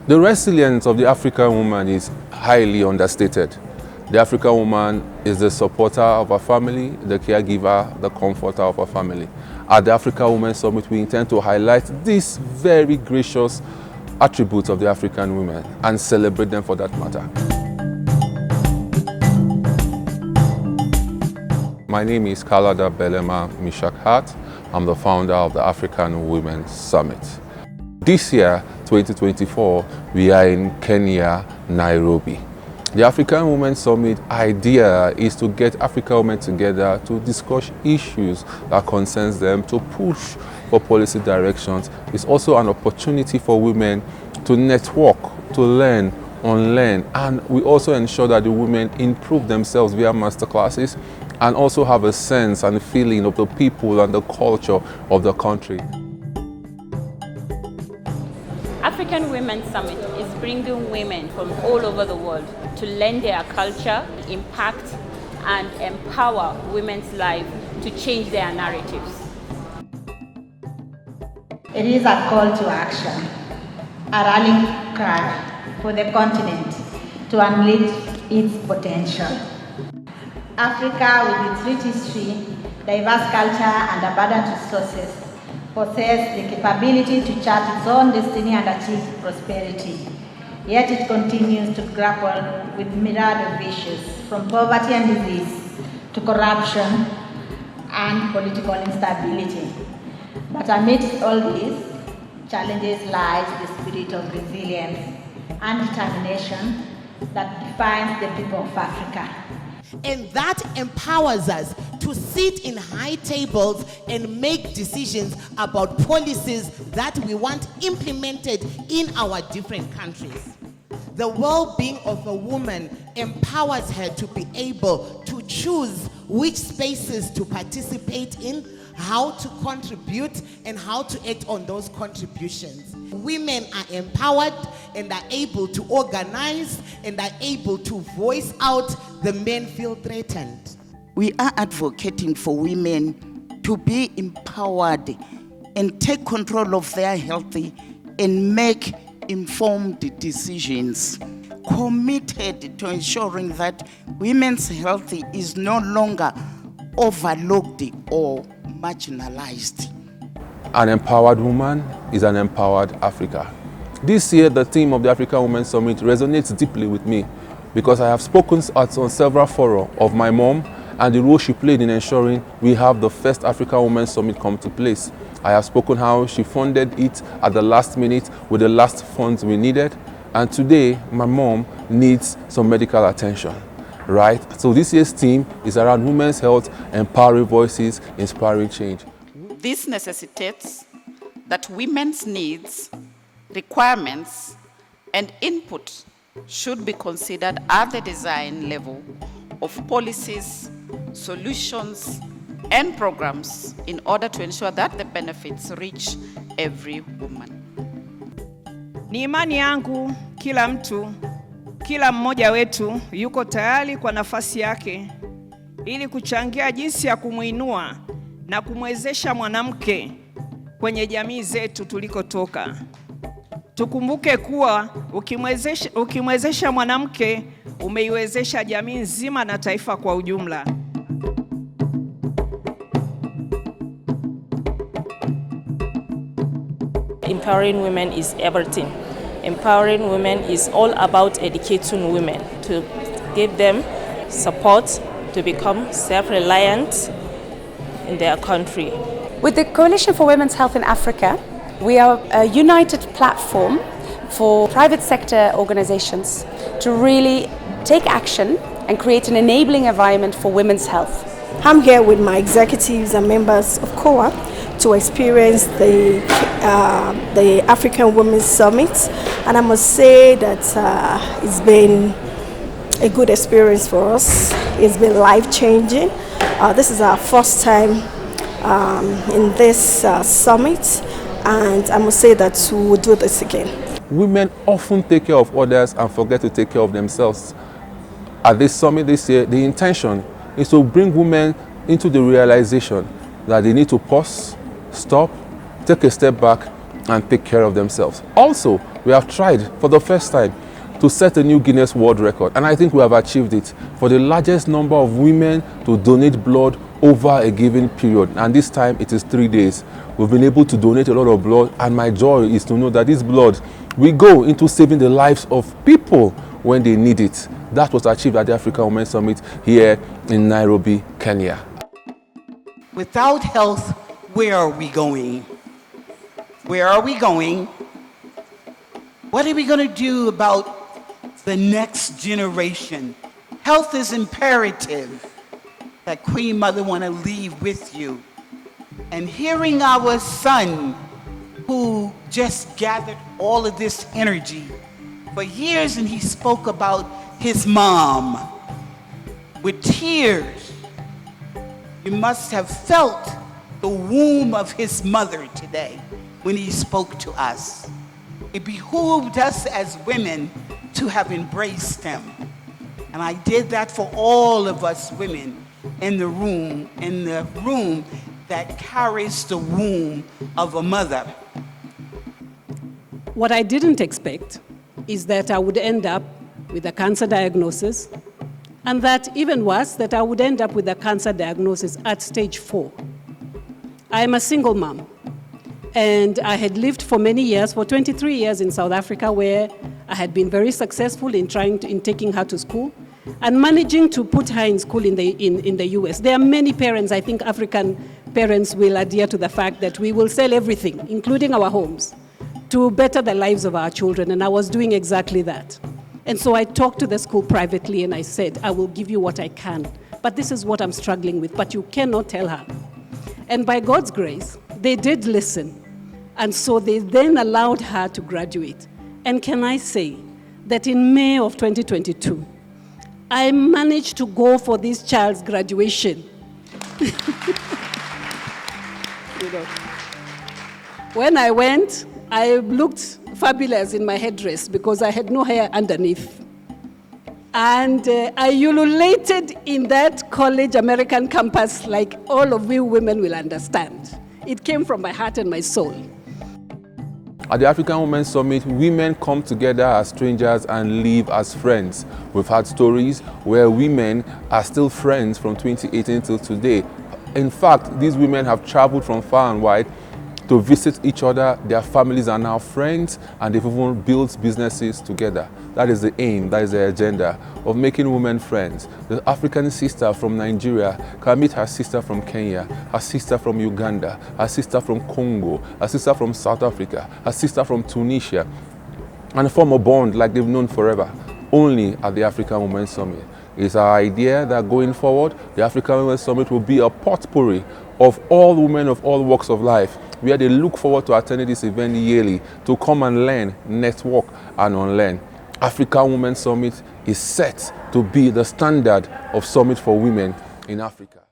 The resilience of the African woman is highly understated. The African woman is the supporter of her family, the caregiver, the comforter of her family. At the African Women Summit, we intend to highlight these very gracious attributes of the African women and celebrate them for that matter. My name is Kalada Belema Mishak-Hart. I'm the founder of the African Women Summit. This year, 2024, we are in Kenya, Nairobi. The African Women Summit idea is to get African women together to discuss issues that concerns them, to push for policy directions. It's also an opportunity for women to network, to learn, unlearn, and we also ensure that the women improve themselves via masterclasses and also have a sense and feeling of the people and the culture of the country. African Women's Summit is bringing women from all over the world to learn their culture, impact, and empower women's lives to change their narratives. It is a call to action, a rallying cry for the continent to unleash its potential. Africa, with its rich history, diverse culture, and abundant resources, possesses the capability to chart its own destiny and achieve prosperity. Yet it continues to grapple with myriad of issues, from poverty and disease to corruption and political instability. But amidst all these challenges lies the spirit of resilience and determination that defines the people of Africa. And that empowers us to sit in high tables and make decisions about policies that we want implemented in our different countries. The well-being of a woman empowers her to be able to choose which spaces to participate in, how to contribute, and how to act on those contributions. Women are empowered and are able to organize and are able to voice out. The men feel threatened. We are advocating for women to be empowered and take control of their health and make informed decisions, committed to ensuring that women's health is no longer overlooked or marginalized. An empowered woman is an empowered Africa. This year, the theme of the African Women's Summit resonates deeply with me because I have spoken on several fora of my mom and the role she played in ensuring we have the first African Women's Summit come to place. I have spoken how she funded it at the last minute with the last funds we needed, and today my mom needs some medical attention. Right? So this year's theme is around women's health, empowering voices, inspiring change. This necessitates that women's needs, requirements, and input should be considered at the design level of policies, solutions, and programs in order to ensure that the benefits reach every woman. Ni imani yangu kila mmoja wetu yuko tayari kwa nafasi yake ili kuchangia jinsi ya kumuinua na kumwezesha mwanamke kwenye jamii zetu tulikotoka. Tukumbuke kuwa ukimwezesha mwanamke umeiwezesha jamii nzima na taifa kwa ujumla. Empowering women is everything. Empowering women is all about educating women to give them support to become self-reliant in their country. With the Coalition for Women's Health in Africa, we are a united platform for private sector organizations to really take action and create an enabling environment for women's health. I'm here with my executives and members of COA to experience the African Women's Summit, and I must say that it's been a good experience for us. It's been life-changing. This is our first time in this summit, and I must say that we will do this again. Women often take care of others and forget to take care of themselves. At this summit this year, the intention is to bring women into the realization that they need to pause, stop, take a step back, and take care of themselves. Also, we have tried for the first time to set a new Guinness World Record, and I think we have achieved it, for the largest number of women to donate blood over a given period, and this time it is 3 days. We've been able to donate a lot of blood, and my joy is to know that this blood will go into saving the lives of people when they need it. That was achieved at the African Women's Summit here in Nairobi, Kenya. Without health, where are we going? Where are we going? What are we going to do about the next generation? Health is imperative. That Queen Mother want to leave with you. And hearing our son, who just gathered all of this energy for years, and he spoke about his mom with tears. You must have felt the womb of his mother today when he spoke to us. It behooved us as women to have embraced him. And I did that for all of us women in the room that carries the womb of a mother. What I didn't expect is that I would end up with a cancer diagnosis, and that even worse, that I would end up with a cancer diagnosis at stage 4. I am a single mom, and I had lived for many years, for 23 years in South Africa, where I had been very successful in taking her to school and managing to put her in school in the US. There are many parents, I think African parents will adhere to the fact that we will sell everything, including our homes, to better the lives of our children, and I was doing exactly that. And so I talked to the school privately and I said, I will give you what I can, but this is what I'm struggling with, but you cannot tell her. And by God's grace, they did listen. And so they then allowed her to graduate. And can I say that in May of 2022, I managed to go for this child's graduation. When I went, I looked fabulous in my headdress because I had no hair underneath. And I ululated in that college American campus like all of you women will understand. It came from my heart and my soul. At the African Women's Summit, women come together as strangers and live as friends. We've had stories where women are still friends from 2018 till today. In fact, these women have traveled from far and wide to visit each other. Their families are now friends, and they've even built businesses together. That is the aim, that is the agenda of making women friends. The African sister from Nigeria can meet her sister from Kenya, her sister from Uganda, her sister from Congo, her sister from South Africa, her sister from Tunisia, and form a bond like they've known forever, only at the African Women's Summit. It's our idea that going forward, the African Women's Summit will be a potpourri of all women of all walks of life, where they look forward to attending this event yearly to come and learn, network, and unlearn. African Women's Summit is set to be the standard of summit for women in Africa.